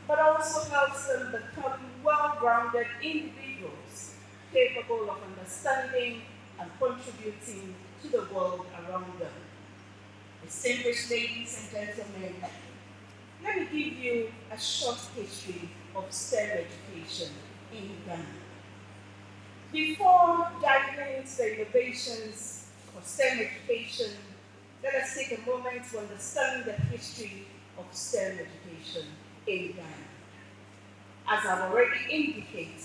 but also helps them become well-rounded individuals capable of understanding and contributing to the world around them. Distinguished ladies and gentlemen, let me give you a short history of STEM education in Ghana. Before diving into the innovations of STEM education, let us take a moment to understand the history of STEM education in Ghana. As I've already indicated,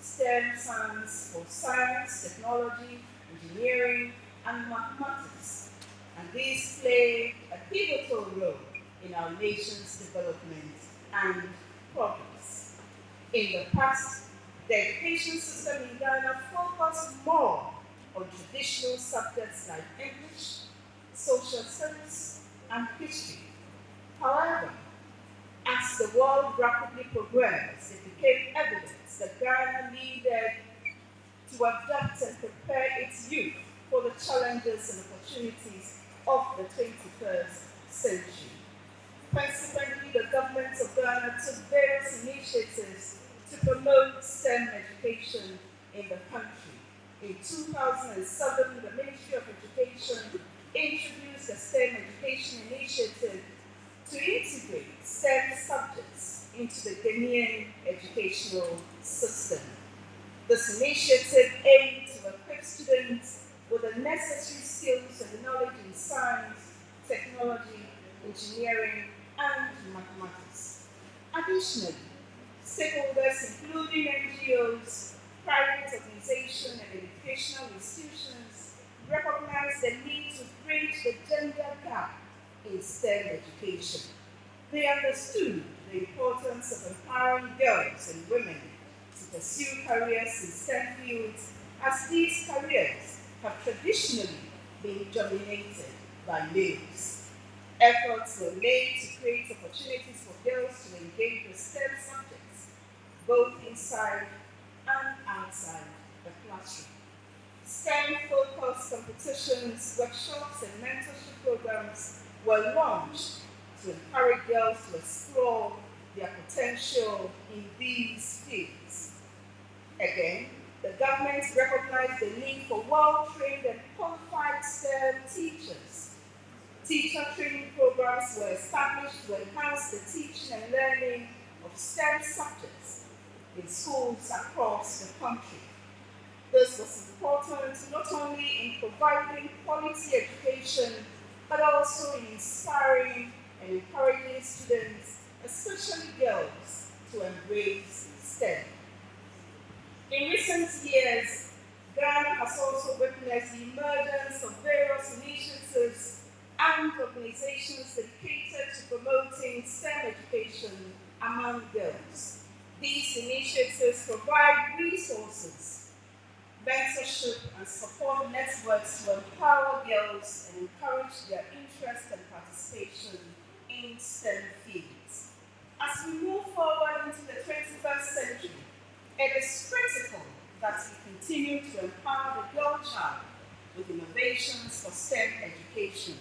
STEM stands for science, technology, engineering, and mathematics, and these play a pivotal role in our nation's development and progress. In the past, the education system in Ghana focused more on traditional subjects like English, social studies, and history. However, as the world rapidly progressed, it became evident that Ghana needed to adapt and prepare its youth for the challenges and opportunities of the 21st century. Consequently, the government of Ghana took various initiatives to promote STEM education in the country. In 2007, the Ministry of Education introduced a STEM education initiative to integrate STEM subjects into the Ghanaian educational system. This initiative aimed to equip students with the necessary skills and knowledge in science, technology, engineering, and mathematics. Additionally, stakeholders including NGOs, private organizations, and educational institutions recognize the need to bridge the gender gap in STEM education. They understood the importance of empowering girls and women to pursue careers in STEM fields, as these careers have traditionally been dominated by males. Efforts were made to create opportunities for girls to engage with STEM subjects, both inside and outside the classroom. STEM-focused competitions, workshops, and mentorship programs were launched to encourage girls to explore their potential in these fields. Again, the government recognized the need for well-trained and qualified STEM teachers. Teacher training programs were established to enhance the teaching and learning of STEM subjects in schools across the country. This was important not only in providing quality education, but also in inspiring and encouraging students, especially girls, to embrace STEM. In recent years, Ghana has also witnessed the emergence of various initiatives and organizations dedicated to promoting STEM education among girls. These initiatives provide resources, mentorship, and support networks to empower girls and encourage their interest and participation in STEM fields. As we move forward into the 21st century, it is critical that we continue to empower the girl child with innovations for STEM education.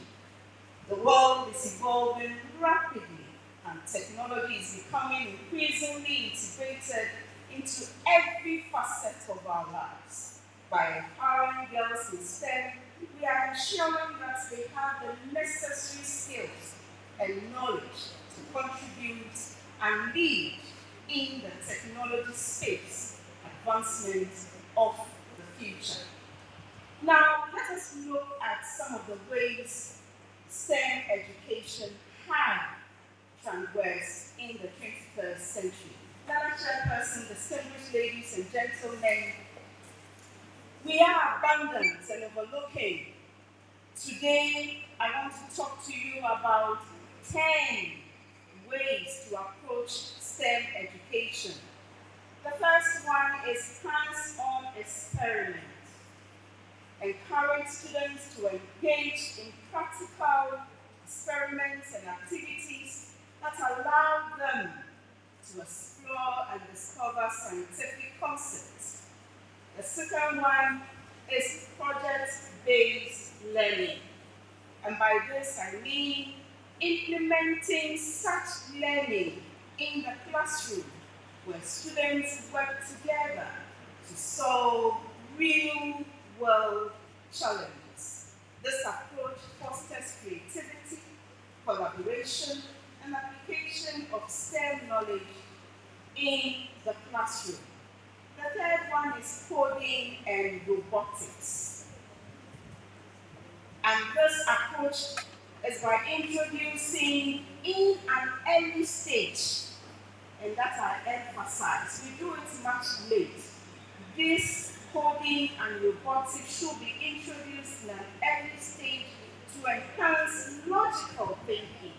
The world is evolving rapidly, and technology is becoming increasingly integrated into every facet of our lives. By empowering girls in STEM, we are ensuring that they have the necessary skills and knowledge to contribute and lead in the technology space advancement of the future. Now, let us look at some of the ways STEM education has transgressed in the 21st century. Madam Chairperson, distinguished ladies and gentlemen, we are abandoned and overlooking. Today, I want to talk to you about 10 ways to approach STEM education. The first one is hands-on experiment. Encourage students to engage in practical experiments and activities that allow them to explore and discover scientific concepts. The second one is project-based learning. And by this I mean implementing such learning in the classroom where students work together to solve real-world challenges. This approach fosters creativity, collaboration, and application of STEM knowledge in the classroom. The third one is coding and robotics. And this approach is by introducing in an early stage, and that I emphasize. We do it much late. This coding and robotics should be introduced in an early stage to enhance logical thinking,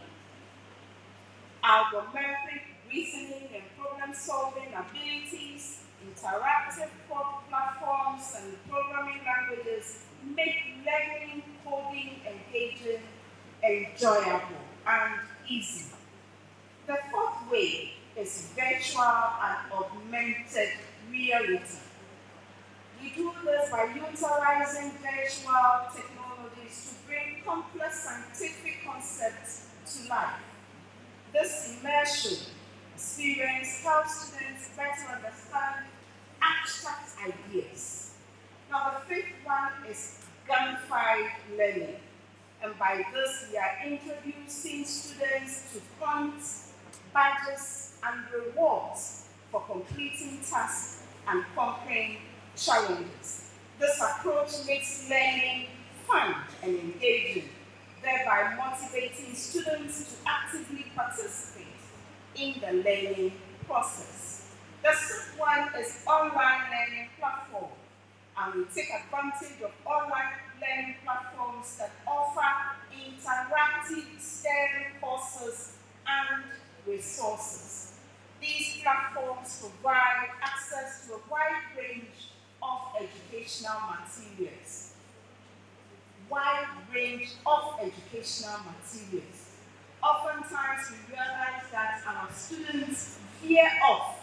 algorithmic reasoning and problem-solving abilities, interactive platforms and programming languages make learning coding engaging, enjoyable, and easy. The fourth way is virtual and augmented reality. We do this by utilizing virtual technologies to bring complex scientific concepts to life. This immersion experience helps students better understand abstract ideas. Now, the fifth one is gamified learning. And by this, we are introducing students to points, badges, and rewards for completing tasks and conquering challenges. This approach makes learning fun and engaging, thereby motivating students to actively participate in the learning process. The sixth one is online learning platform, and we take advantage of online learning platforms that offer interactive STEM courses and resources. These platforms provide access to a wide range of educational materials. Oftentimes we realize that our students veer off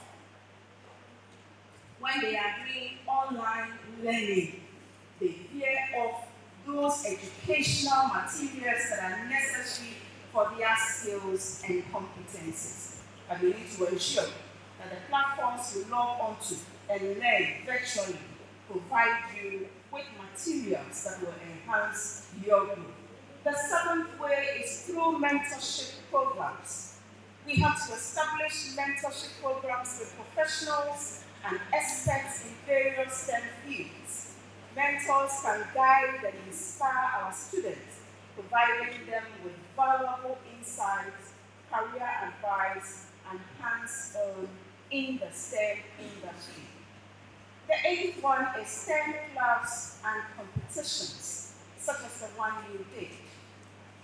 when they are doing online learning. They veer off those educational materials that are necessary for their skills and competencies. And we need to ensure that the platforms you log onto and learn virtually provide you with materials that will enhance your growth. The seventh way is through mentorship programs. We have to establish mentorship programs with professionals and experts in various STEM fields. Mentors can guide and inspire our students, providing them with valuable insights, career advice, and hands-on in the STEM industry. The eighth one is STEM clubs and competitions, such as the one you did.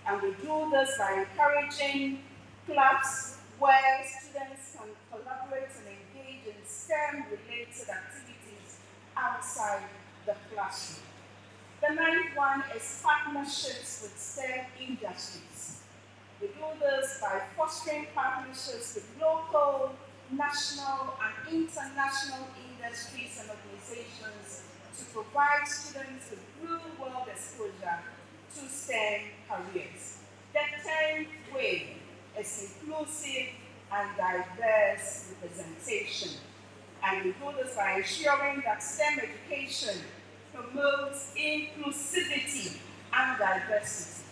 And we do this by encouraging clubs where students can collaborate and engage in STEM-related activities outside the classroom. The ninth one is partnerships with STEM industries. We do this by fostering partnerships with local, national, and international industries and organizations to provide students with real-world exposure to STEM careers. The 10th way is inclusive and diverse representation. And we do this by ensuring that STEM education promotes inclusivity and diversity,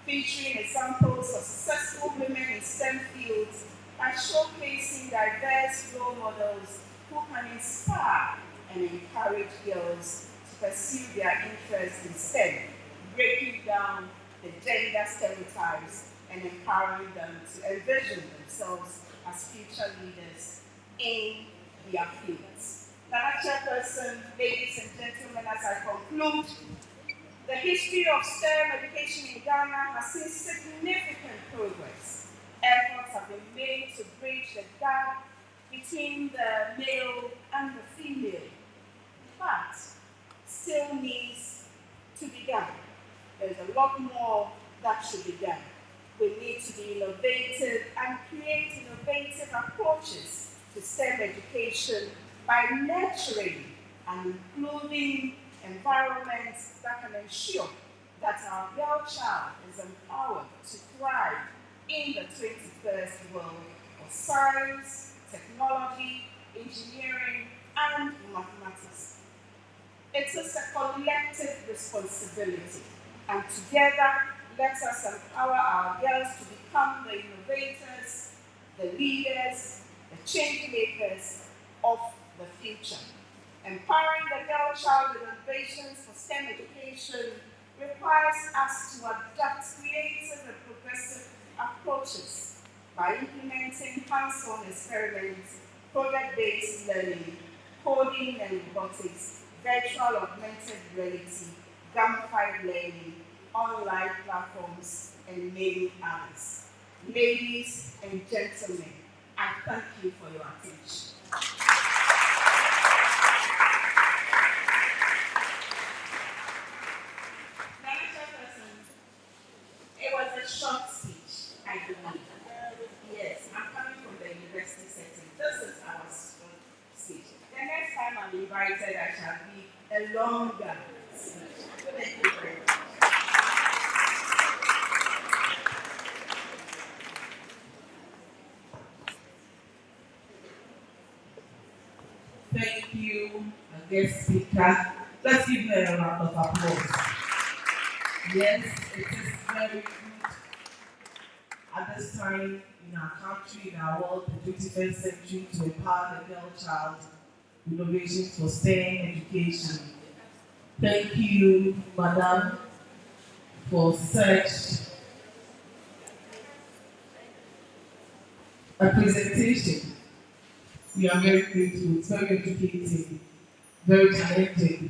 featuring examples of successful women in STEM fields by showcasing diverse role models who can inspire and encourage girls to pursue their interests in STEM, breaking down the gender stereotypes and empowering them to envision themselves as future leaders in their fields. Madam Chairperson, ladies and gentlemen, as I conclude, the history of STEM education in Ghana has seen significant progress. Efforts have been made to bridge the gap between the male and the female, but still needs to be done. There's a lot more that should be done. We need to be innovative and create innovative approaches to STEM education by nurturing and improving environments that can ensure that our girl child is empowered to thrive in the 21st world of science, technology, engineering, and mathematics. It is a collective responsibility, and together, let us empower our girls to become the innovators, the leaders, the change makers of the future. Empowering the girl child with innovations for STEM education requires us to adopt creative and progressive approaches by implementing hands-on experiments, project-based learning, coding and robotics, virtual augmented reality, gamified learning, online platforms, and many others. Ladies and gentlemen, I thank you for your attention. It was a short speech, I believe. Yes, I'm coming from the university setting. This is our short speech. The next time I'm invited, I shall be a longer speech. Thank you very much. Thank you, guest speaker. Let's give her a round of applause. Yes, it is very good at this time in our country, in our world, the 21st century, to empower the girl child with innovations for STEM education. Thank you, Madam, for such a presentation. We are very grateful. It's very educating, very challenging,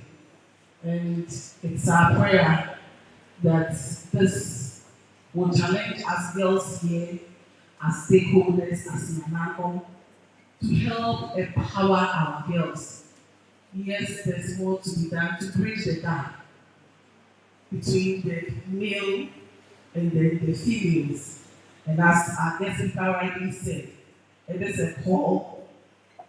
and it's our prayer that this will challenge us girls here as stakeholders, as Manako, to help empower our girls. Yes, there's more to be done to bridge the gap between the male and the females. And as our guest speaker rightly said, it is a call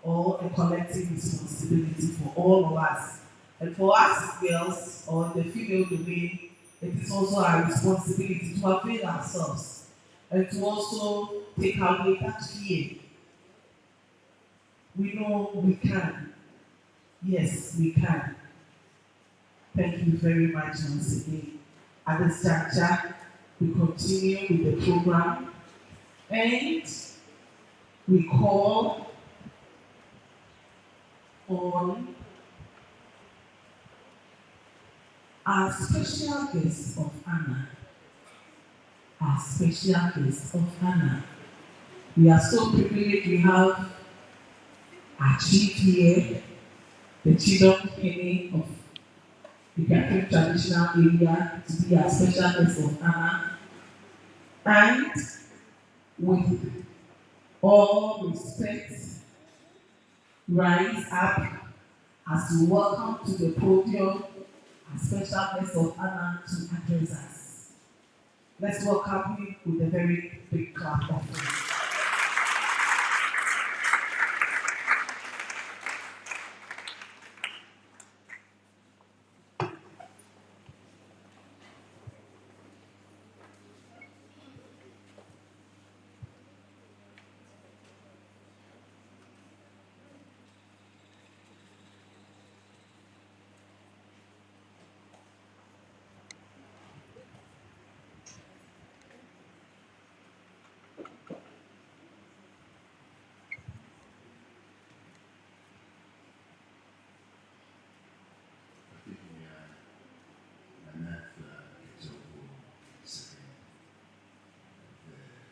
or a collective responsibility for all of us. And for us girls, or the female domain, it is also our responsibility to avail ourselves and to also take away that fear. We know we can. Yes, we can. Thank you very much once again. At this juncture, we continue with the program and we call on our special guest of honor. Our special guest of honor. We are so privileged we have our chief here, the Chidom Penny of the Catholic traditional area, to be our special guest of honor. And with all respect, rise up as we welcome to the podium our special guest of honor to address us. Let's welcome him with a very big clap of praise.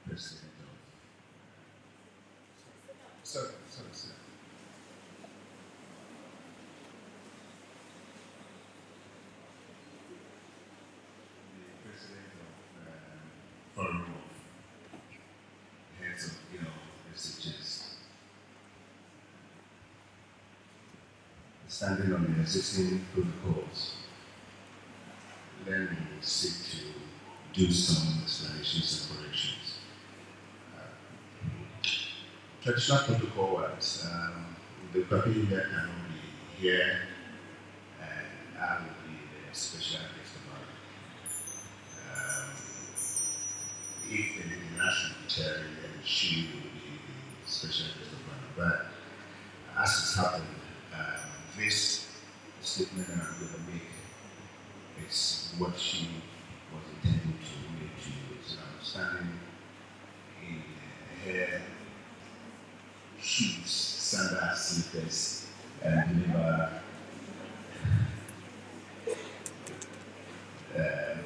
President of sorry. The president of Forum of Heads of SHS, standing on the existing protocols, then we will seek to do some explanations and corrections. Traditional protocol works. The Akuapem here cannot be here, and I will be the special guest of honor. If anything else should be chairing, then she will be special guest of honor. But as it's happened, this statement that I'm going to make is what she was intending to make to you. So I'm standing in her shoes, sandals, slippers, and deliver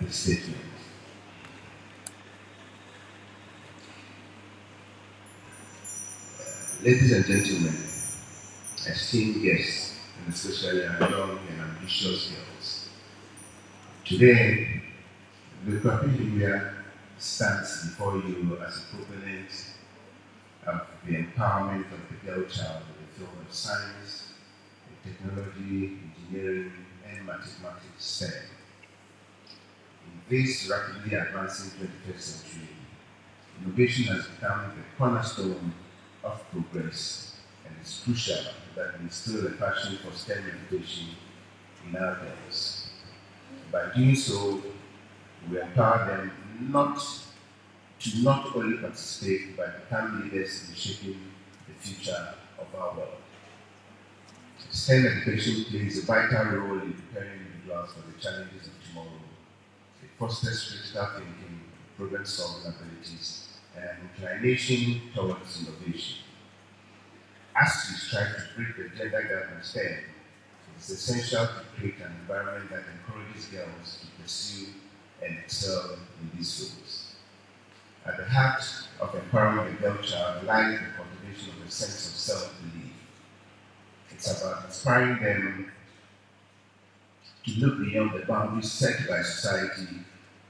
the statement. Ladies and gentlemen, esteemed guests, and especially our young and ambitious girls, today, the Akuapem stands before you as a proponent of the empowerment of the girl child in the field of science, technology, engineering, and mathematics STEM. In this rapidly advancing 21st century, innovation has become the cornerstone of progress, and it's crucial that we instill a passion for STEM education in our girls. By doing so, we empower them not only participate but become leaders in shaping the future of our world. STEM education plays a vital role in preparing individuals for the challenges of tomorrow. It fosters critical thinking, problem-solving abilities, and an inclination towards innovation. As we strive to break the gender gap in STEM, it is essential to create an environment that encourages girls to pursue and excel in these fields. At the heart of empowering the girl child lies the cultivation of a sense of self-belief. It's about inspiring them to look beyond the boundaries set by society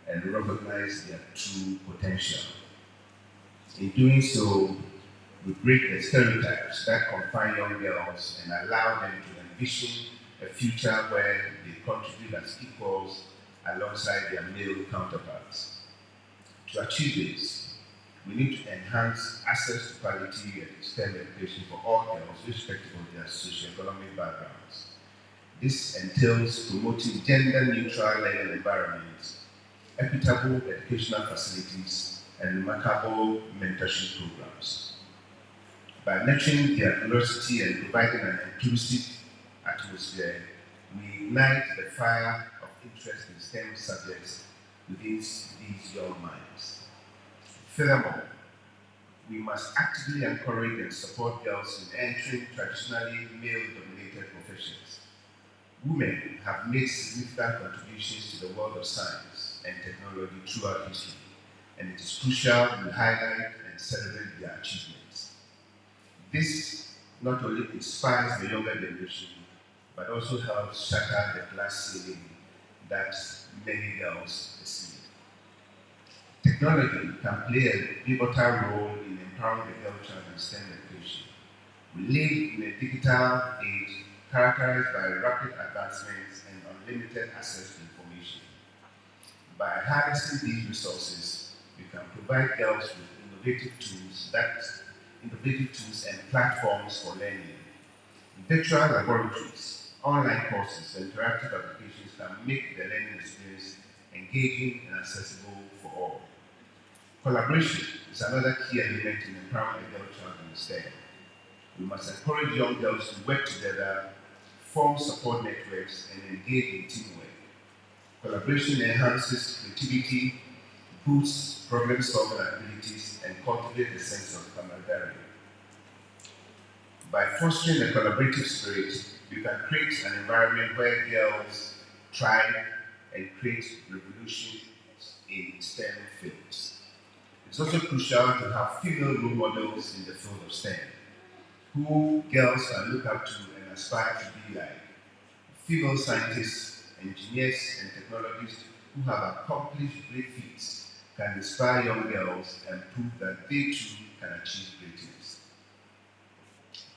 and recognize their true potential. In doing so, we break the stereotypes that confine young girls and allow them to envision a future where they contribute as equals alongside their male counterparts. To achieve this, we need to enhance access to quality and STEM education for all girls, irrespective of their socioeconomic backgrounds. This entails promoting gender-neutral learning environments, equitable educational facilities, and remarkable mentorship programs. By nurturing their curiosity and providing an inclusive atmosphere, we ignite the fire of interest in STEM subjects within these young minds. Furthermore, we must actively encourage and support girls in entering traditionally male-dominated professions. Women have made significant contributions to the world of science and technology throughout history, and it is crucial we highlight and celebrate their achievements. This not only inspires the younger generation, but also helps shatter the glass ceiling that many girls perceive. Technology can play a pivotal role in empowering the girl child in STEM education. We live in a digital age characterized by rapid advancements and unlimited access to information. By harnessing these resources, we can provide girls with innovative tools and platforms for learning. Virtual laboratories, online courses, and interactive applications can make the learning experience engaging and accessible for all. Collaboration is another key element in empowering the girl child in STEM. We must encourage young girls to work together, form support networks, and engage in teamwork. Collaboration enhances creativity, boosts problem-solving abilities, and cultivates a sense of camaraderie. By fostering a collaborative spirit, we can create an environment where girls thrive and create revolution in STEM fields. It's also crucial to have female role models in the field of STEM, who girls can look up to and aspire to be like. Female scientists, engineers, and technologists who have accomplished great feats can inspire young girls and prove that they too can achieve greatness.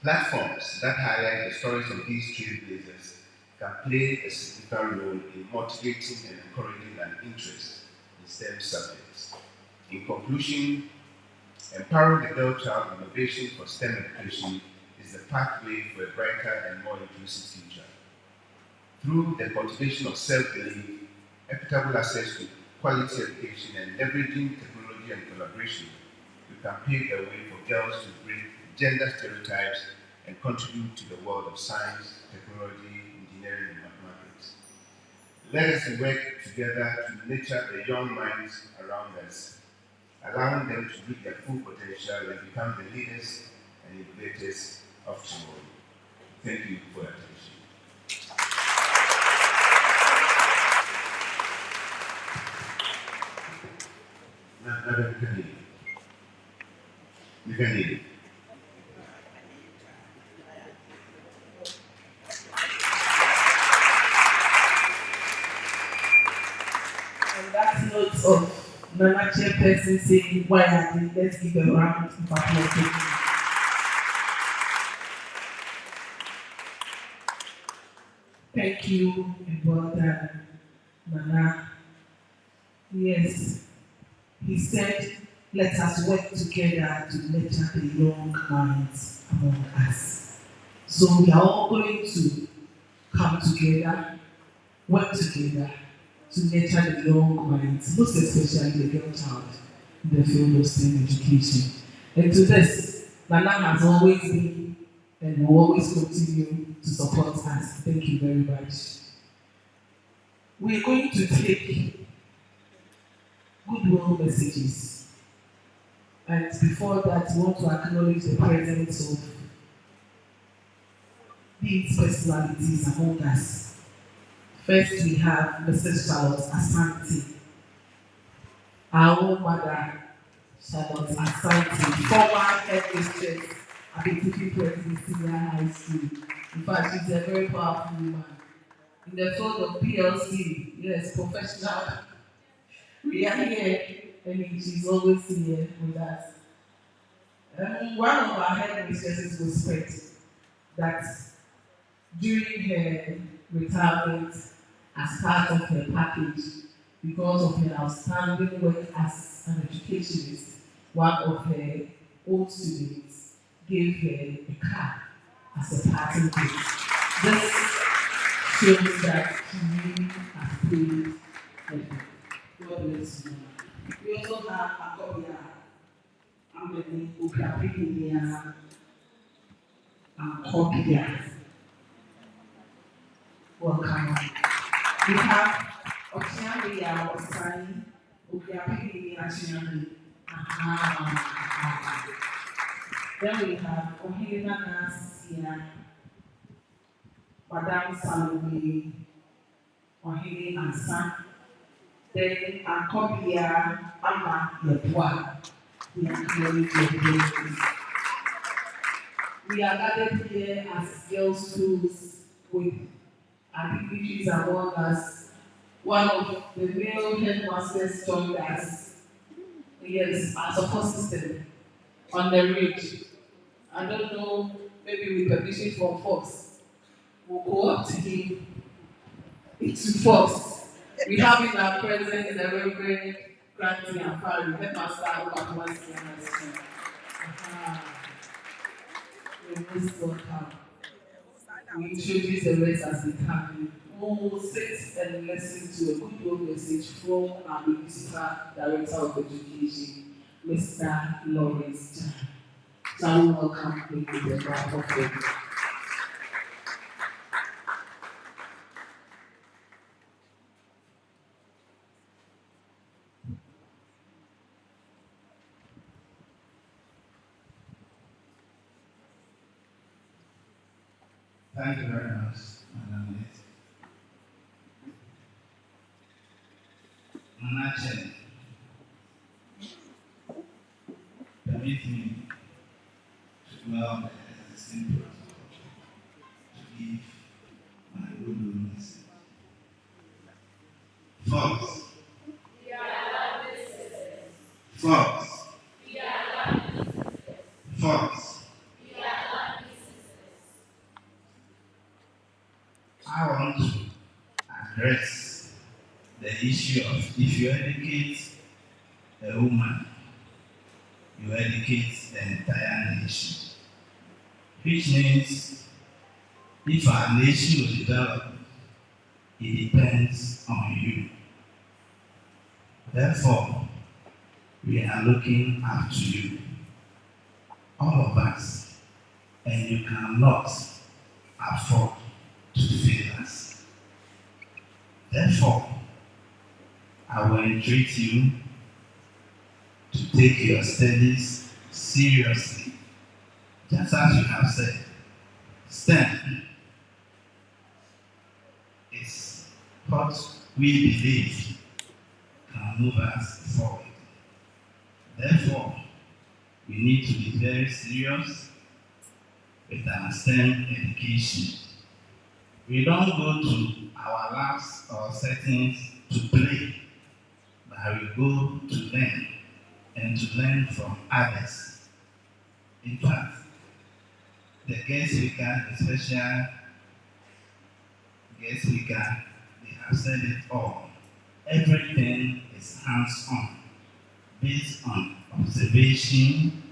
Platforms that highlight the stories of these trailblazers can play a significant role in motivating and encouraging an interest in STEM subjects. In conclusion, empowering the girl child innovation for STEM education is the pathway for a brighter and more inclusive future. Through the cultivation of self-belief, equitable access to quality education, and leveraging technology and collaboration, we can pave the way for girls to break gender stereotypes and contribute to the world of science, technology, engineering, and mathematics. Let us work together to nurture the young minds around us, allowing them to reach their full potential and become the leaders and innovators of tomorrow. Thank you for your attention. Madam Kani, you can lead. On that note of Nana Chairperson saying, why are they? Let's give a round of applause. Thank you and well done, Nana. Yes, he said, let us work together to nurture the young minds among us. So we are all going to come together, work together to nurture the young minds, most especially the young child in the field of STEM education. And to this, Nana has always been and will always continue to support us. Thank you very much. We are going to take goodwill messages. And before that, we want to acknowledge the presence of these personalities among us. First, we have Mrs. Charlotte Asante, our own mother, Charlotte Asante, former headmistress at the teaching president senior high school. In fact, she's a very powerful woman. In the field of PLC, yes, professional. We are here, and she's always here with us. One of our headmistresses was said that during her retirement, as part of her package, because of her outstanding work as an educationist, one of her old students gave her a car as a parting gift. This shows that she really has played effort. God bless you. We also have Akuapem, Akuapem, and Akuapem. Welcome. We have Ochiamia Osai, Akuapem, Ochiamia. Then we have Ohina Nasia, Madame Salome, Ohine Ansan. Then Akuapem, Ama Yepwa. We acknowledge your presence. We are gathered here as girls' schools with activities among us. One of the male headmasters joined us. Yes, our support system on the ridge. I don't know, maybe with permission from Fox. We'll go up to him into Fox. We have in our presence the Reverend Granty and Farry, headmaster of Akuapem High School. You're most welcome. We introduce the rest as we can. We will sit and listen to a goodwill message from our Municipal Director of Education, Mr. Lawrence Chan. So we welcome him to the microphone. Thank you very much, Madam Manager. Permit me to dwell the existing protocol to give my good message. First, I want to address the issue of if you educate a woman, you educate the entire nation. Which means if our nation will develop, it depends on you. Therefore, we are looking up to you. All of us, and you cannot afford to fail us. Therefore, I will entreat you to take your studies seriously. Just as you have said, STEM is what we believe can move us forward. Therefore, we need to be very serious with our STEM education. We don't go to our labs or settings to play, but we go to learn and to learn from others. In fact, the guest speaker, the special guest speaker, they have said it all. Everything is hands-on, based on observation,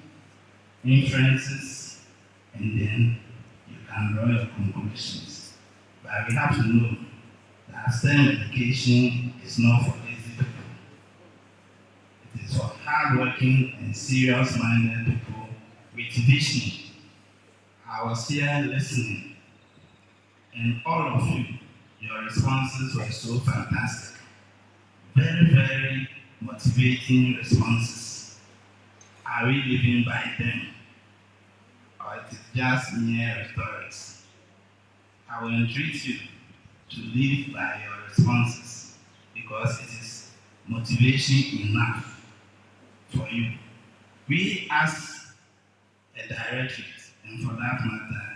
inferences, and then you can draw your conclusions. But we have to know that STEM education is not for lazy people. It is for hardworking and serious-minded people with vision. I was here listening, and all of you, your responses were so fantastic. Very, very motivating responses. Are we living by them? Or it is just mere rhetoric? I will entreat you to live by your responses because it is motivation enough for you. We as a directorate, and for that matter,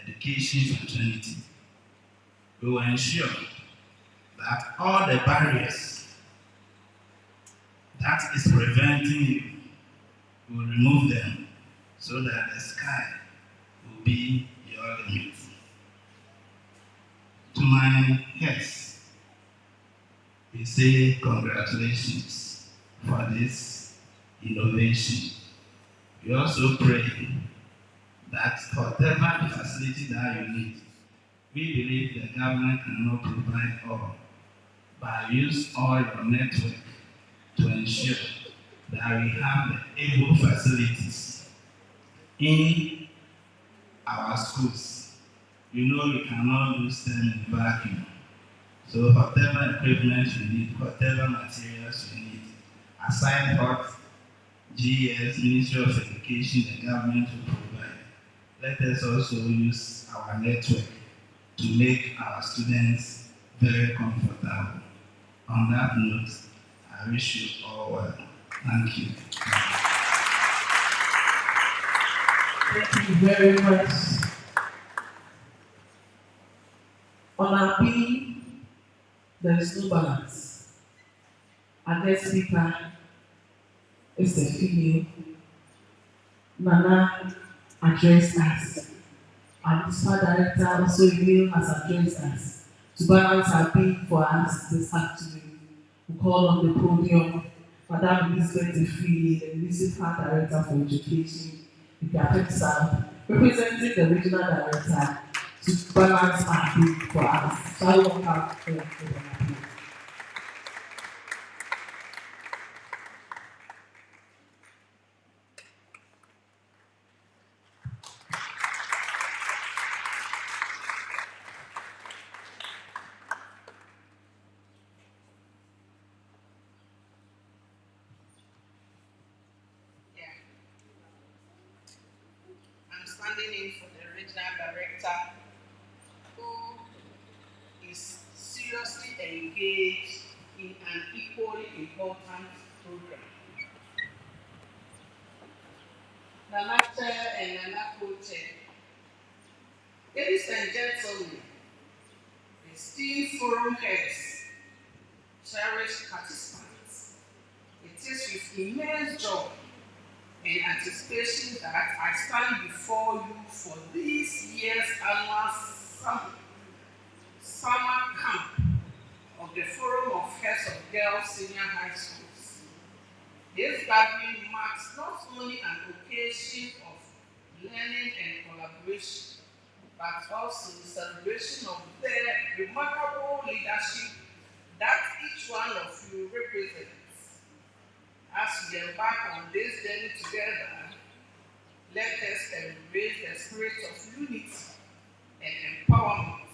education fraternity, we will ensure that all the barriers that is preventing you, we will remove them so that the sky will be your limit. To my guests, we say congratulations for this innovation. We also pray that whatever facility that you need, we believe the government cannot provide all, but use all your network to ensure that we have the able facilities in our schools. You know we cannot do STEM in vacuum. So whatever equipment you need, whatever materials you need, aside what GES, Ministry of Education, the government will provide, let us also use our network to make our students very comfortable. On that note, I wish you all well. Thank you. Thank you very much. On our being, there is no balance. Our guest speaker is a female. Nana addressed us. Our principal director, also a male, has addressed us. To balance our being for us this afternoon, we call on the podium Madam Elizabeth Efili, the municipal director for education, in the South, representing the regional director to balance our being for us. Shall we welcome her for the appeal? I'm standing in for the regional director who is seriously engaged in an equally important program. Nana Chair and Nana Co-Chair, ladies and gentlemen, esteemed forum heads, cherished participants, it is with immense joy and anticipation that I stand before you for this year's annual summer camp of the Forum of Heads of Girls Senior High Schools. This gathering marks not only an occasion of learning and collaboration, but also the celebration of the remarkable leadership that each one of you represents. As we embark on this journey together, let us embrace the spirit of unity and empowerment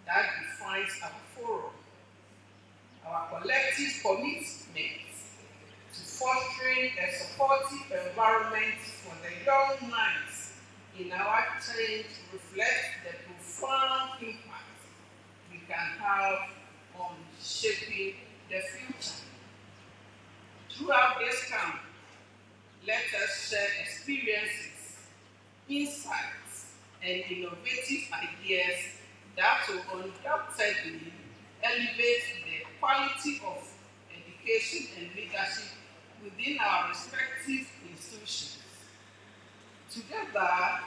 that defines our forum. Our collective commitment to fostering a supportive environment for the young minds in our change reflects the profound impact we can have on shaping the future. Throughout this camp, let us share experiences, insights, and innovative ideas that will undoubtedly elevate the quality of education and leadership within our respective institutions. Together,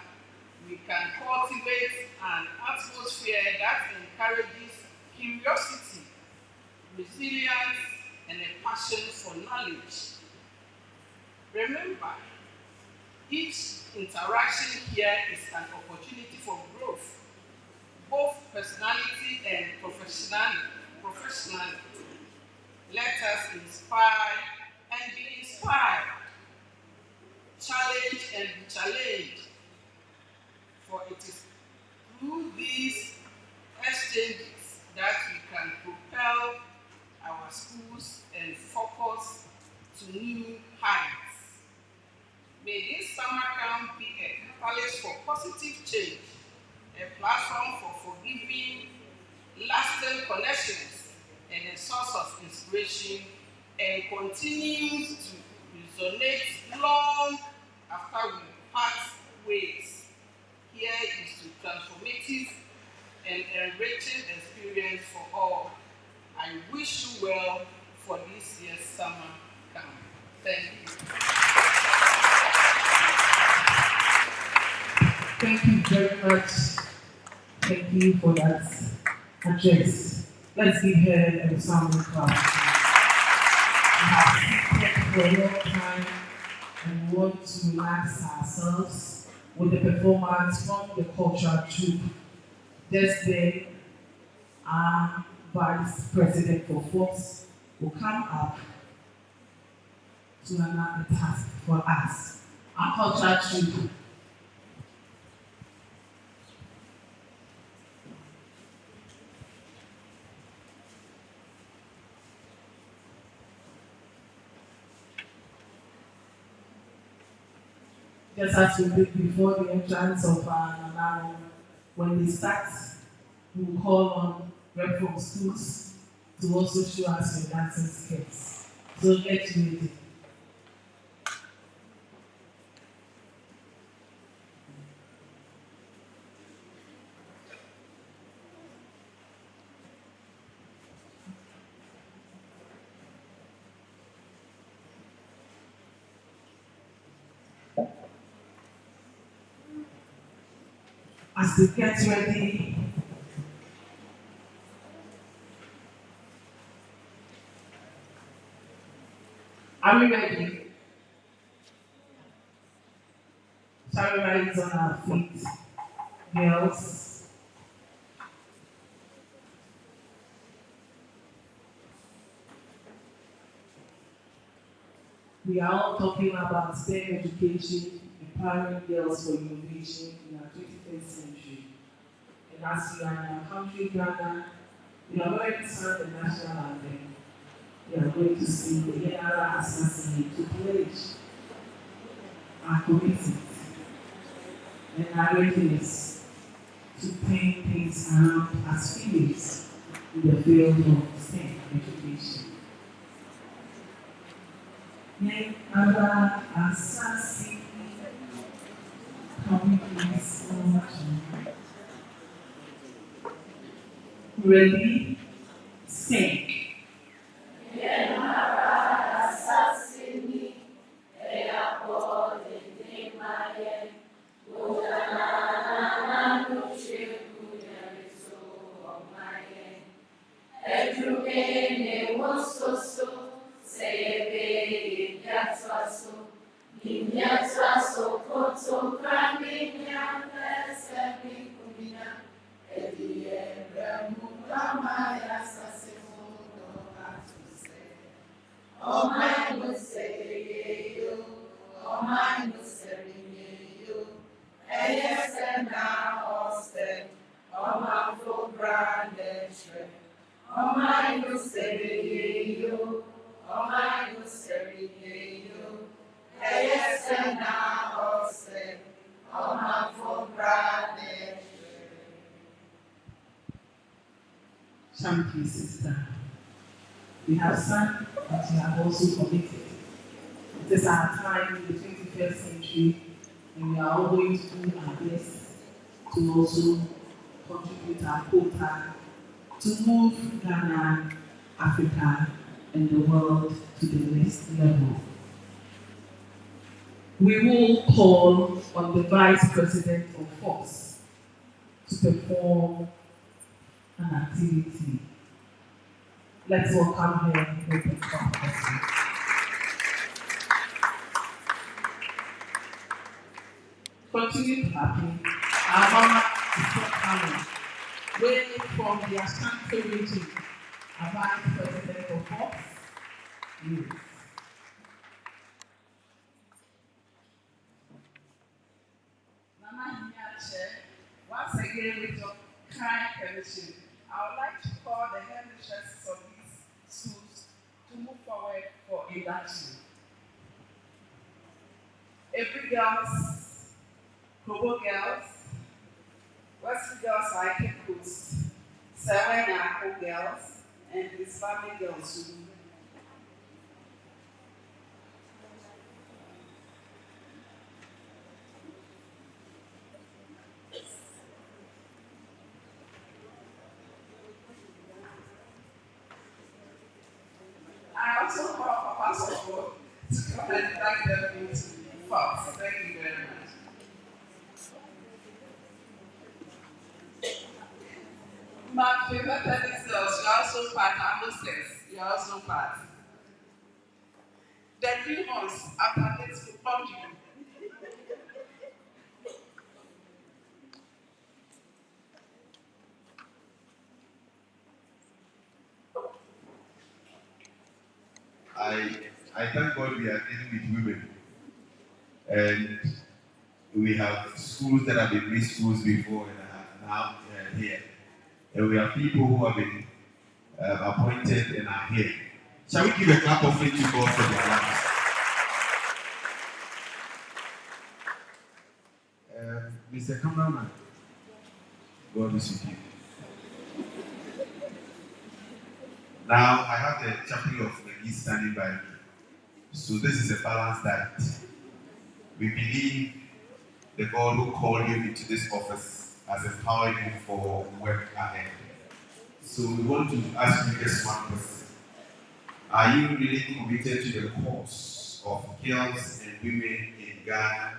we can cultivate an atmosphere that encourages curiosity, resilience, and a passion for knowledge. Remember, each interaction here is an opportunity for growth, both personality and professionally. Let us inspire and be inspired, challenge and be challenged, for it is through these exchanges that we can propel our schools and focus to new heights. May this summer camp be a catalyst for positive change, a platform for forgiving, lasting connections, and a source of inspiration, and continues to resonate long after we part ways. Here is to transformative and enriching experience for all. I wish you well for this year's summer camp. Thank you. Thank you very much. Thank you for that address. Let's give her a sound of clap. We have seated for a long time and want to relax ourselves with the performance from the cultural troupe. Just then, our Vice President for Force will come up to another task for us. Our cultural troupe. Just as we did before the entrance of Nanaro, when they start, we will call on rep from schools to also show us your dancing skills. So get ready. As they get ready, are we ready? Shall we rise on our feet, girls? We are all talking about STEM education, empowering girls for innovation in our 21st century. And as we are in our country, Ghana, we are going to sing the national anthem. We are going to sing the General Assembly to pledge our commitment and our readiness to turn things around as females in the field of STEM education. General Assembly, can we please all join? Ready, sing. champion sister. We have sung, but we have also committed. It is our time in the 21st century, and we are all going to do our best to also contribute our quota to move Ghana, Africa, and the world to the next level. We will call on the Vice President of Force to perform an activity. Let's welcome her with a clap. Continue clapping. Our mama is not coming. Waiting from the Ashanti region, our Vice President of Force. Yes. Mama Hinyache, once again with your kind permission, I would like to call the headmistresses of these schools to move forward for induction. Every girls, Kobo girls, Western girls like Cape Coast, Savannah girls, and Islamic girls. I also call Papa Sofo to come and invite them into Fox. Thank you very much. My favorite tennis girls, you're also part, I'm hostess, you're also part. The demons after this will come to you. I thank God we are dealing with women. And we have schools that have been preschools before and are now here. And we have people who have been appointed and are here. Shall we give a clap of faith to God for their lives? Mr. Cameraman, God is with you. Now I have the chapel of the East standing by me. So this is a balanced diet. We believe the God who called you into this office has empowered you for work ahead. So we want to ask you just one question. Are you really committed to the cause of girls and women in Ghana?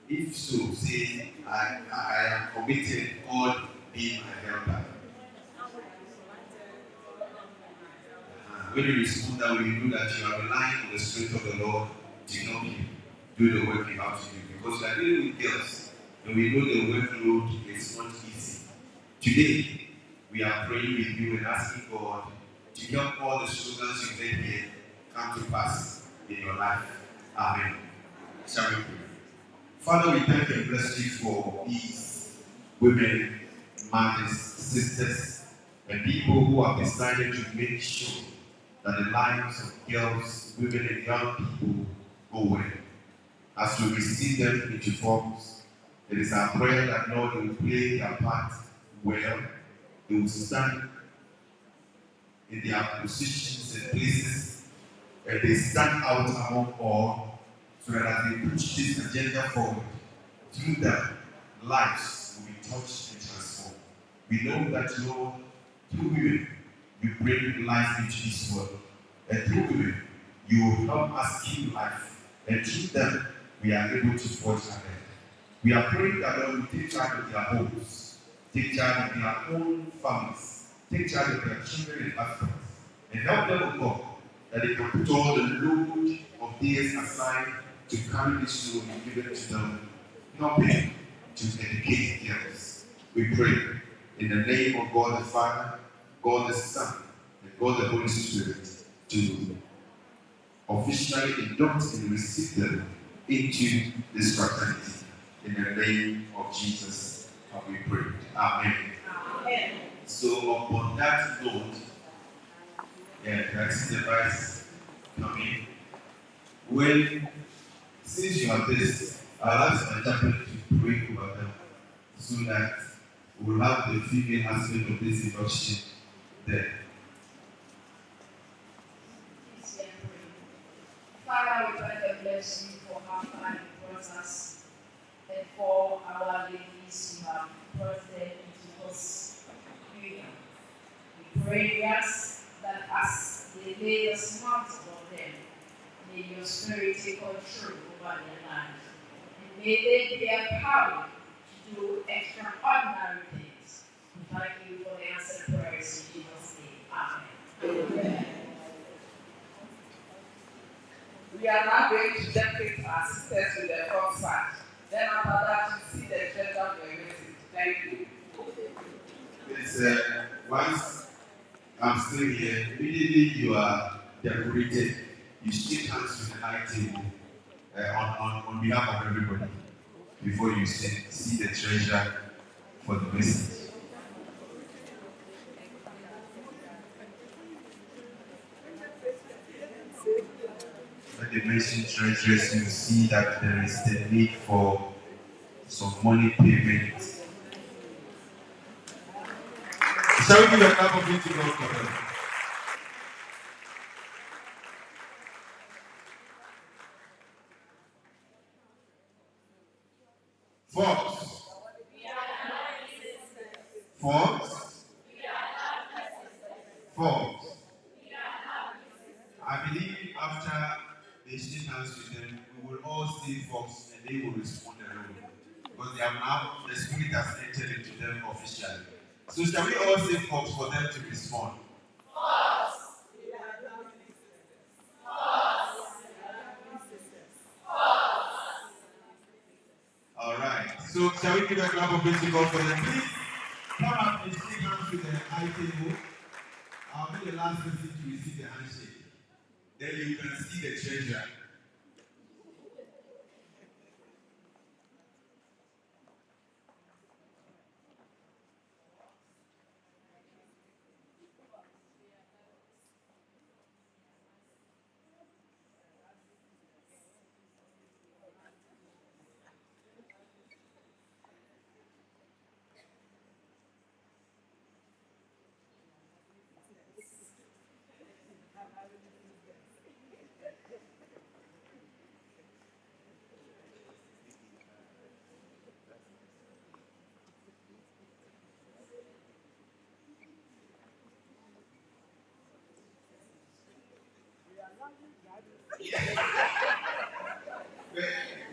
If so, say, I am committed, God be my helper. When you respond that way, you know that you are relying on the Spirit of the Lord to help you do the work you have to do. Because you are dealing with girls, and we know the workload is not easy. Today, we are praying with you and asking God to help all the slogans you made here come to pass in your life. Amen. Shall we pray? Father, we thank and bless you for these women, mothers, sisters, and people who have decided to make sure that the lives of girls, women, and young people go well. As we receive them into forms, it is our prayer that Lord will play their part well. They will stand in their positions and places, and they stand out among all, so that as they push this agenda forward, through them, lives will be touched and transformed. We know that, Lord, through women, you bring life into this world. And through women, you will help us keep life. And through them, we are able to forge ahead. We are praying that Lord will take charge of their homes, take charge of their own families, take charge of their children and husbands, and help them, O God, that they can put all the load of days aside to carry this load and give it to them, helping to educate girls. We pray in the name of God the Father, God the Son, and God the Holy Spirit to officially adopt and receive them into this fraternity. In the name of Jesus, we pray. Amen. Amen. So upon that note, that's the vice coming. When, since you have this, I'll ask my chaplain to pray over them so that we'll have the female aspect of this induction there. Father, we thank and bless you for how far you brought us and for our ladies who have brought them into this union. We pray, yes, that as they lay this mantle on them, may your spirit take control over their lives. And may they be empowered to do extraordinary things. We thank you for the answered prayers in Jesus' name. Amen. Amen. We are now going to dedicate our sisters with the first part. Then after that, you see the treasure of your message. Thank you. It's, once I'm still here, immediately you are decorated, you shake hands with the high table on behalf of everybody before you see the treasure for the message. When they mention treasures, you see that there is the need for some money payment. Shall we give a clap of it to God for them? Fourth. I believe after they shake hands with them, we will all see folks and they will respond alone. Because they have now, the spirit has entered into them officially. So shall we all say folks for them to respond? Alright. So shall we give a clap of praise to God for them? Please come up and shake hands with the high table. I'll be the last person to receive the handshake. Then you can see the treasure.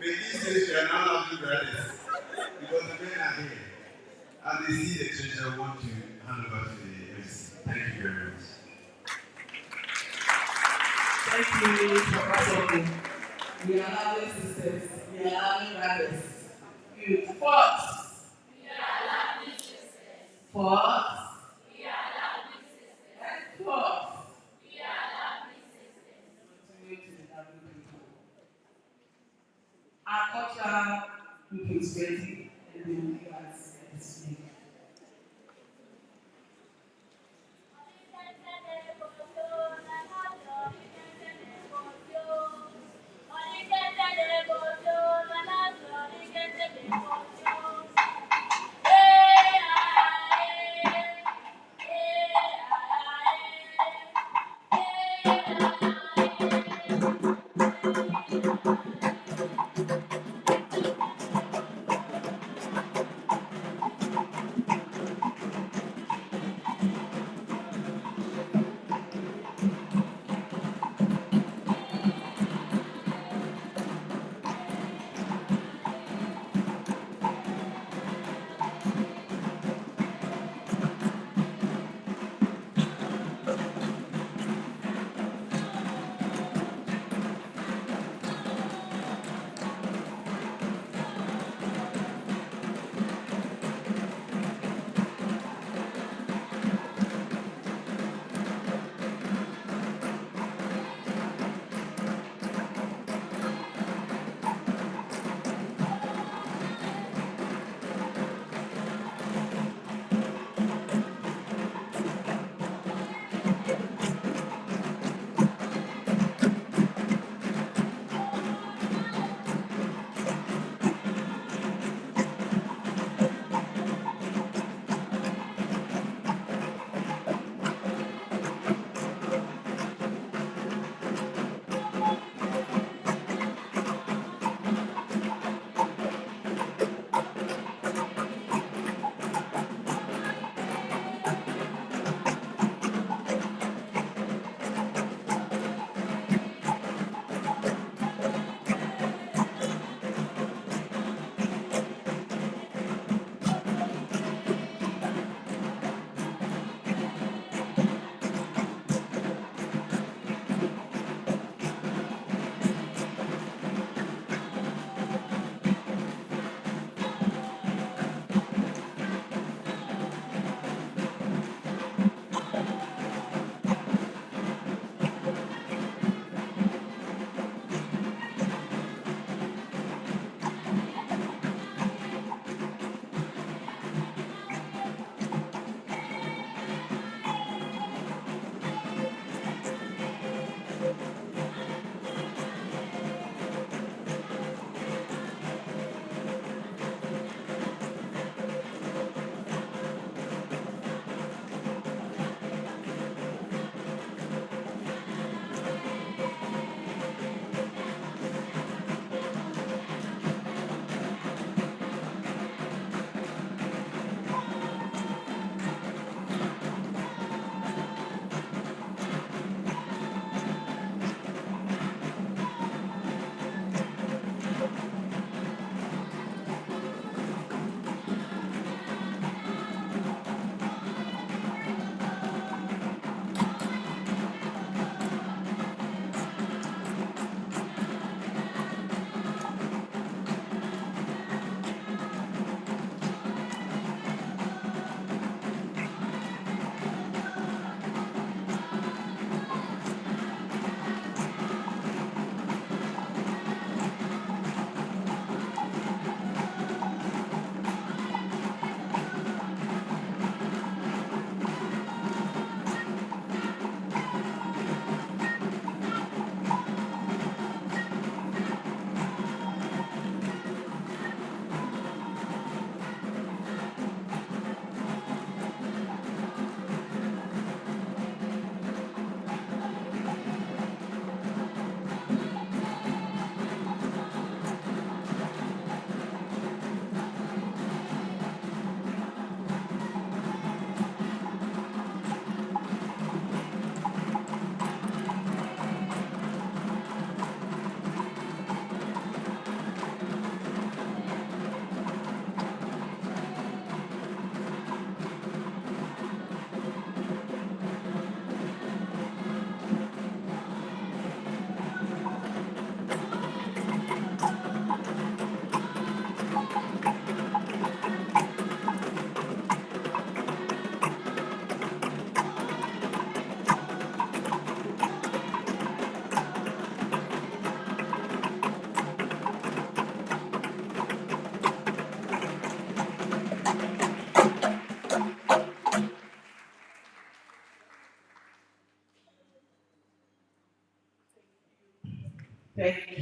May these days we are not lovely brothers because the men are here. And they see the treasure, I want to hand over to the MC. Thank you very much. Thank you, Professor. We are loving sisters. We are loving brothers. Good. Fourth. Fourth. And fourth. Continue to be loving people. Our culture group is ready and they will give us a display.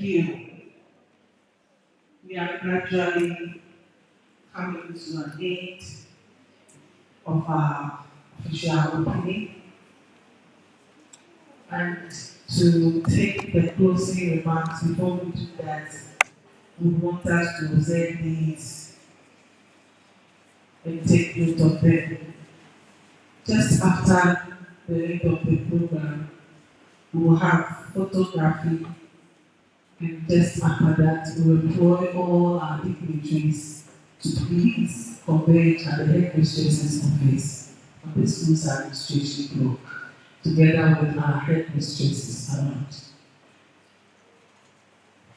heal. We are gradually coming to an end of our official opening. And to take the closing remarks before we do that, we want us to observe these and take note of them. Just after the end of the program, we will have photography, and just after that, we will employ all our dignitaries to please converge at the headmistress's office on the school's administration block, together with our headmistresses around.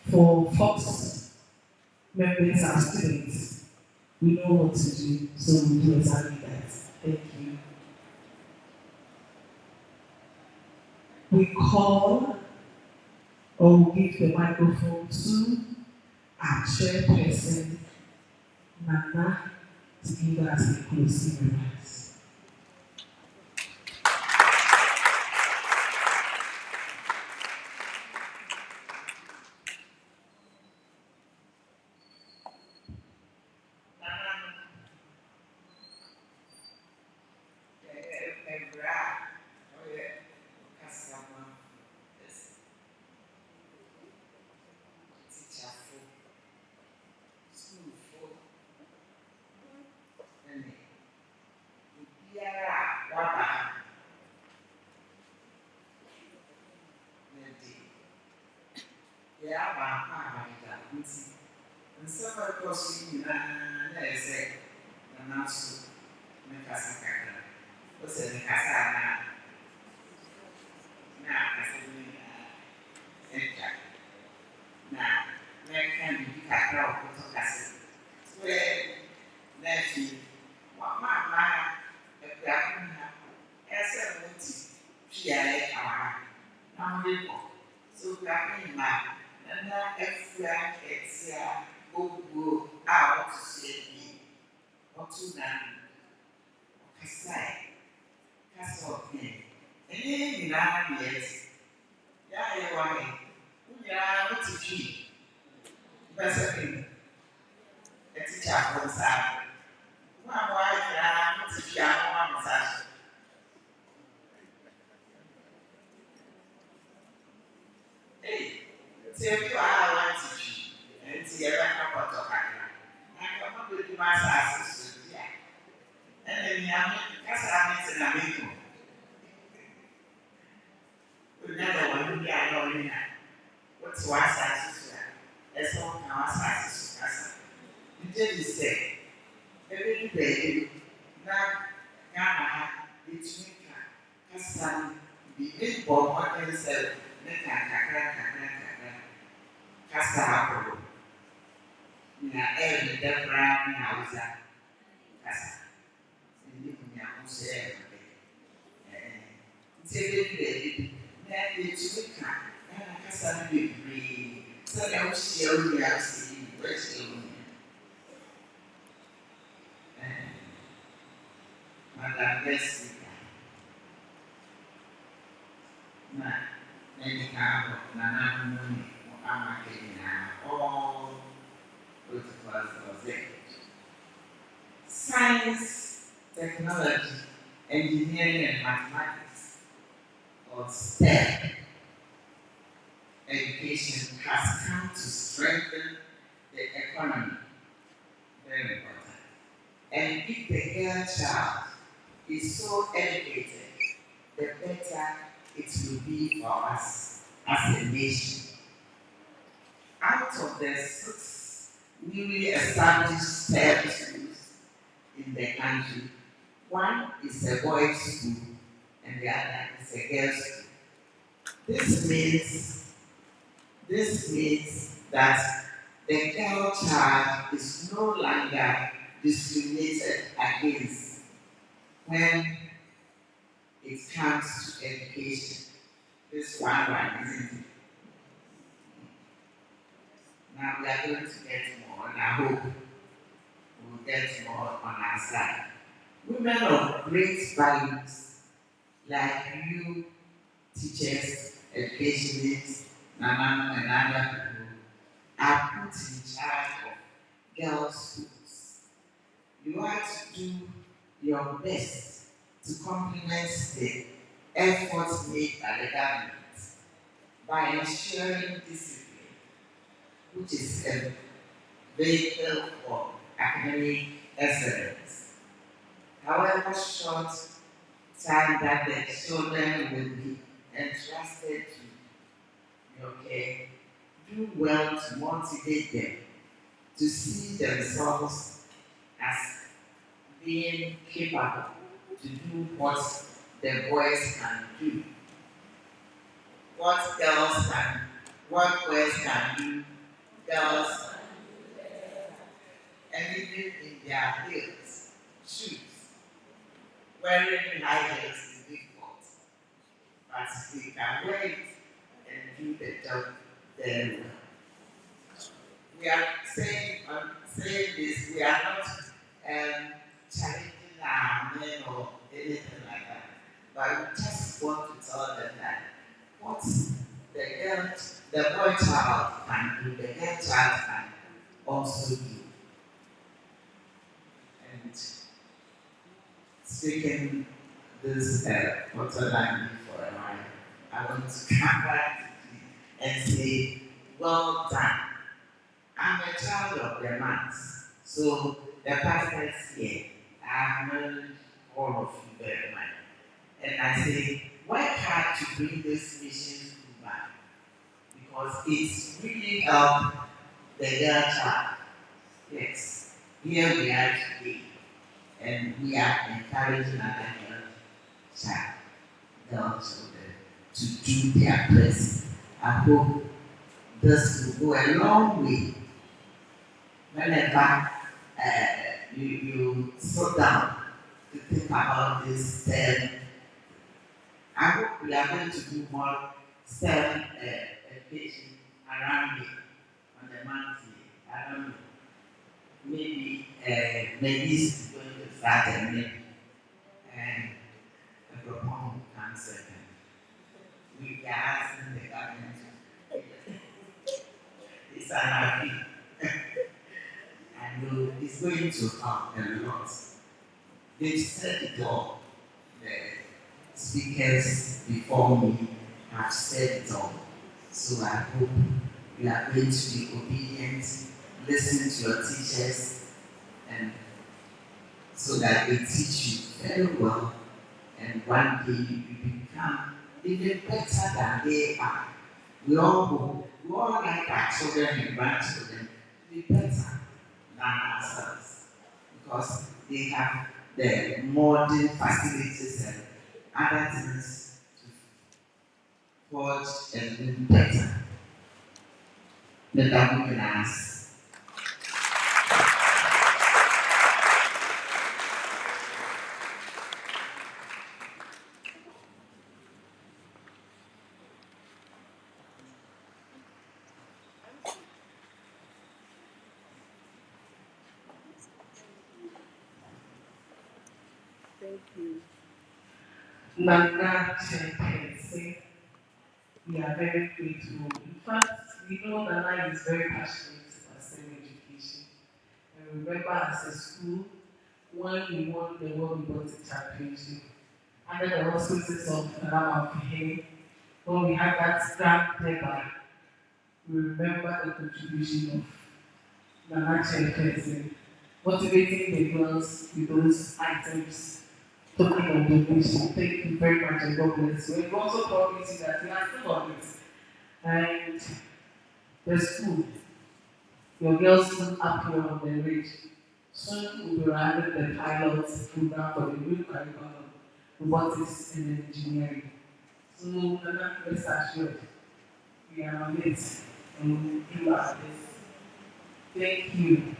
For Fox members and students, we know what to do, so we do exactly that. Thank you. We call or give the microphone to our chairperson, Nana, to give us the closing remarks. Science, technology, engineering, and mathematics, or STEM education has come to strengthen the economy. Very important. And if the girl child is so educated, the better it will be for us as a nation. Out of the 6 newly established STEM schools in the country, 1 is a boys' school and the other is a girls' school. This means that the girl child is no longer discriminated against when it comes to education. This one, isn't it? Now we are going to get more, and I hope we will get more on our side. Women of great values, like you, teachers, educationists, Nana, and other people, are put in charge of girls' schools. You have to do your best to complement the efforts made by the government by ensuring discipline, which is a vehicle for academic excellence. However short time that the children will be entrusted to your care, do well to motivate them to see themselves as being capable to do what the boys can do. What girls can, what boys can do, girls, and even in their heels, shoes. Wearing high heels is difficult, but they can wear it and do the job very well. We are saying this, we are not challenging our men or anything like that, but we just want to tell them that what the boy child can do, the girl child can also do. And speaking this Portland for a while, I want to come back and say, well done. I'm a child of the month, so the pastors here, I have known all of you very much. And I say, work hard to bring this mission back because it's really helped the girl child. Yes, here we are today, and we are encouraging other girl children to do their best. I hope this will go a long way. Whenever you sit down to think about this STEM, I hope we are going to do more STEM education around here on the Mamfe. I don't know. Maybe this is going to start and maybe the proponent comes second. We are asking the government to it's an happy. And it's going to help a lot. They've said it all. The speakers before me have said it all. So I hope you are going to be obedient, listen to your teachers, and so that they teach you very well, and one day you become even better than they are. We all hope, we all like our children and grandchildren to be better than ourselves because they have the modern facilities and other things to forge and do better. The government has. Thank you. Nana Chempese, we are very grateful. In fact, we know Nana is very passionate about STEM education. And remember as a school, when we won the World Robotics Championship, under the auspices of Akuapem, when we had that grand deadline, we remember the contribution of Nana Chempese, motivating the girls with those items talking of donation. Thank you very much and God bless you. We've also promised you that we are still on it. And the school, your girls' school up here on the ridge, soon will be running the pilot program for the new curriculum, robotics and engineering. So, Nana, rest assured, we are on it and we will do our best. Thank you.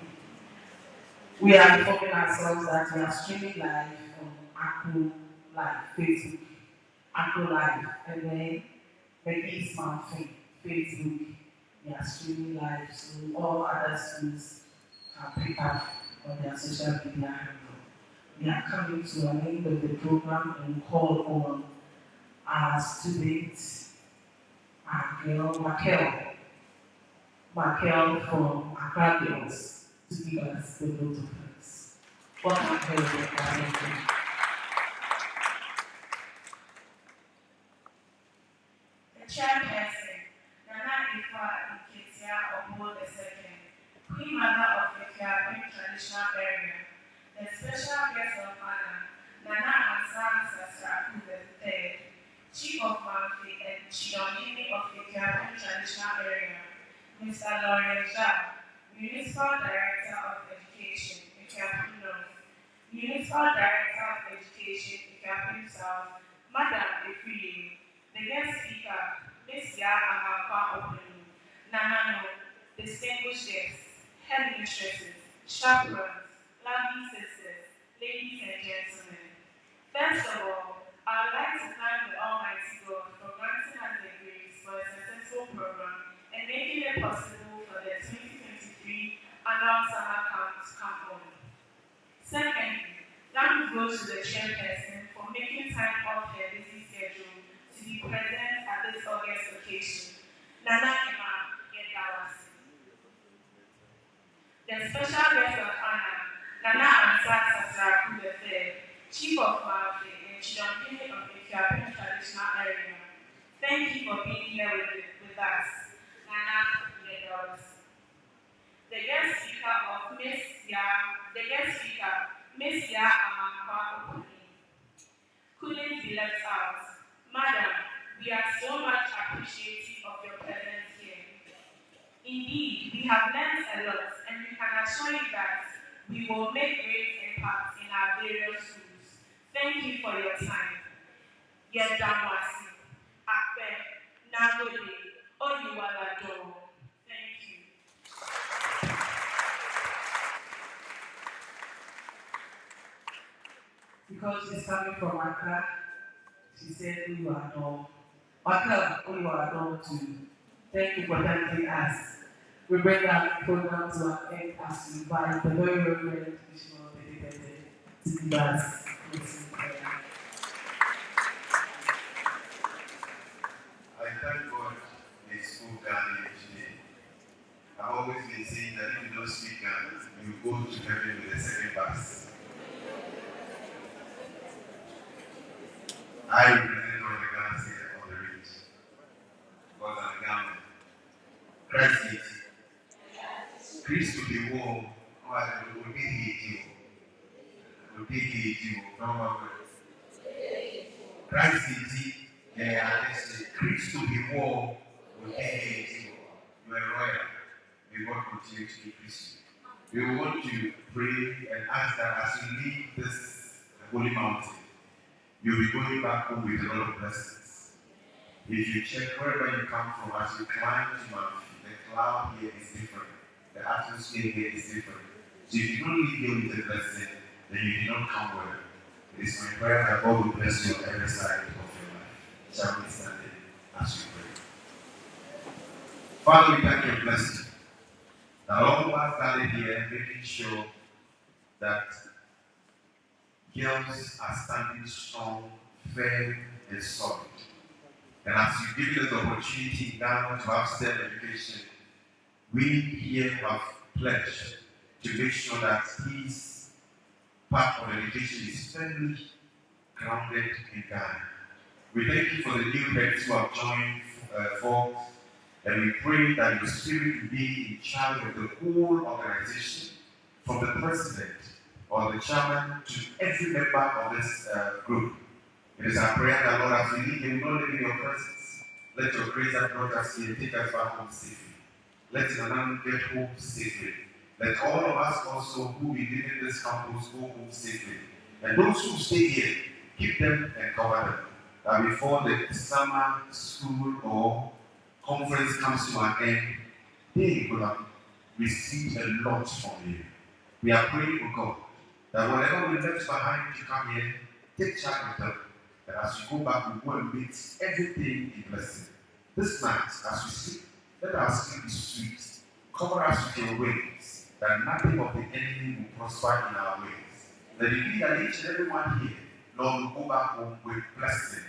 We are informing ourselves that we are streaming live on Aku Live, Facebook, Aku Live, and then Becky's Mamfe, Facebook. We are streaming live, so all other schools can pick up on their social media handle. We are coming to an end of the program and call on our students, our girl Raquel. Michael from Akuapem to give us the vote of thanks. Welcome, President. The chairperson, Nana Ifa Iketia Omo II, Queen Mother of the Akuapem Traditional Area, the special guest of honor, Nana Ansang Sastraku III, Chief of Mamfe and Chidonini of the Akuapem Traditional Area, Mr. Lawrence Jha, Municipal Director of Education, Akuapem North, Municipal Director of Education, Akuapem South, Madam Efriye, the guest speaker, Ms. Ya Akuapem, Nana No, distinguished guests, headmistresses, chaperones, lovely sisters, ladies and gentlemen. First of all, I would like to thank the Almighty God for granting us the grace for a successful program and making it possible for the 2023 annual summer camp to come on. Secondly, thanks goes to the chairperson for making time off her busy schedule to be present at this August occasion. Nana Emma Yedawasi. The special guest of honor, Nana Ansang Sastraku III, Chief of Mamfe and Chidonini of the Akuapem Traditional Area. Thank you for being here with us, Nana Yedawasi. The guest speaker, Ms. Ya Akuapem, couldn't be left out. Madam, we are so much appreciative of your presence here. Indeed, we have learned a lot, and we can assure you that we will make great impact in our various schools. Thank you for your time. Yedamwasi, Akpe, Nagode, Oyuwalado. Thank you. Because she's coming from Accra, she said, "You are no." Accra, you are no too. Thank you for thanking us. We bring our program to an end as we invite the very Reverend Bishop to give us closing prayer. I thank God they spoke Ghana today. I've always been saying that if you don't speak Ghana, you go to heaven with a second pass. I represent all the Ghanaians here on the reach. Because I'm Ghana. Christ is. Christ will be warm. Will be heated. Will be heated. Christ is. Christ will be warm. Will be heated. You are royal. May God continue to increase you. We want to pray and ask that as you leave this holy mountain, you'll be going back home with a lot of blessings. If you check wherever you come from, as you climb to Mamfe, the cloud here is different. The atmosphere here is different. So if you don't leave here with a blessing, then you did not come well. It is my prayer that God will bless you on every side of your life. Shall we stand in as we pray? Father, we thank you and bless you. That all of us gathered here, making sure that girls are standing strong, firm, and solid. And as you give us the opportunity now to have STEM education, we here have pledged to make sure that this part of education is firmly grounded in Ghana. We thank you for the new heads who have joined forth, and we pray that your spirit will be in charge of the whole organization, from the president or the chairman to every member of this group. It is our prayer that, Lord, as we leave here, we will not live in your presence. Let your grace that brought us here take us back home safely. Let Nanan get home safely. Let all of us also who be leaving this campus go home safely. And those who stay here, keep them and cover them. That before the summer school or conference comes to an end, they will have received a lot from you. We are praying for God that whatever we left behind to come here, take charge of them. That as we go back, we go and meet everything in blessing. This night, as we sleep, let our sleep be sweet. Cover us with your wings, that nothing of the enemy will prosper in our ways. Let it be that each and every one here, Lord, will go back home with blessing.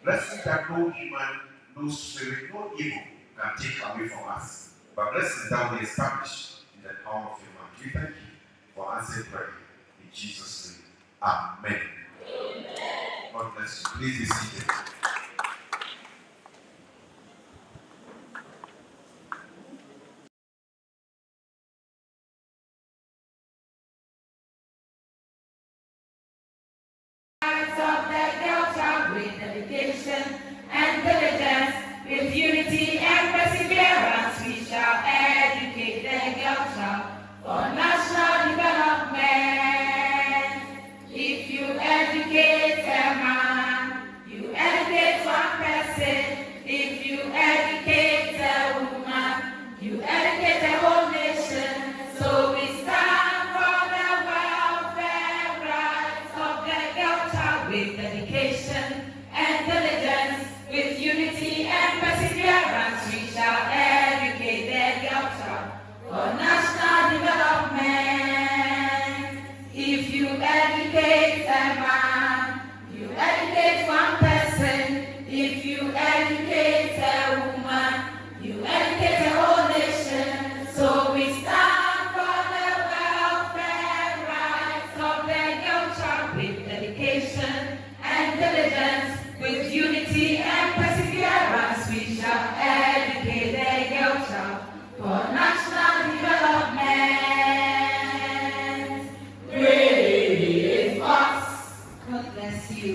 Blessing that no human, no spirit, no evil can take away from us. But blessings that will be established in the power of your mind. We thank you for answering prayer in Jesus' name. Amen. God bless you. Please be seated. Of the girl child with dedication and diligence, with unity and perseverance, we shall educate the girl child for national development. If you educate a man, you educate one person. If you educate a woman, you educate a whole nation. So we stand for the welfare rights of the girl child with dedication and diligence, with unity and perseverance, we shall educate the girl child for national development. If you educate a man, you educate one person. If you educate a woman, you educate a whole nation. So we stand for the welfare rights of the girl child with dedication and diligence, with unity and perseverance, we shall educate the girl child for national development. Brave us. God bless you.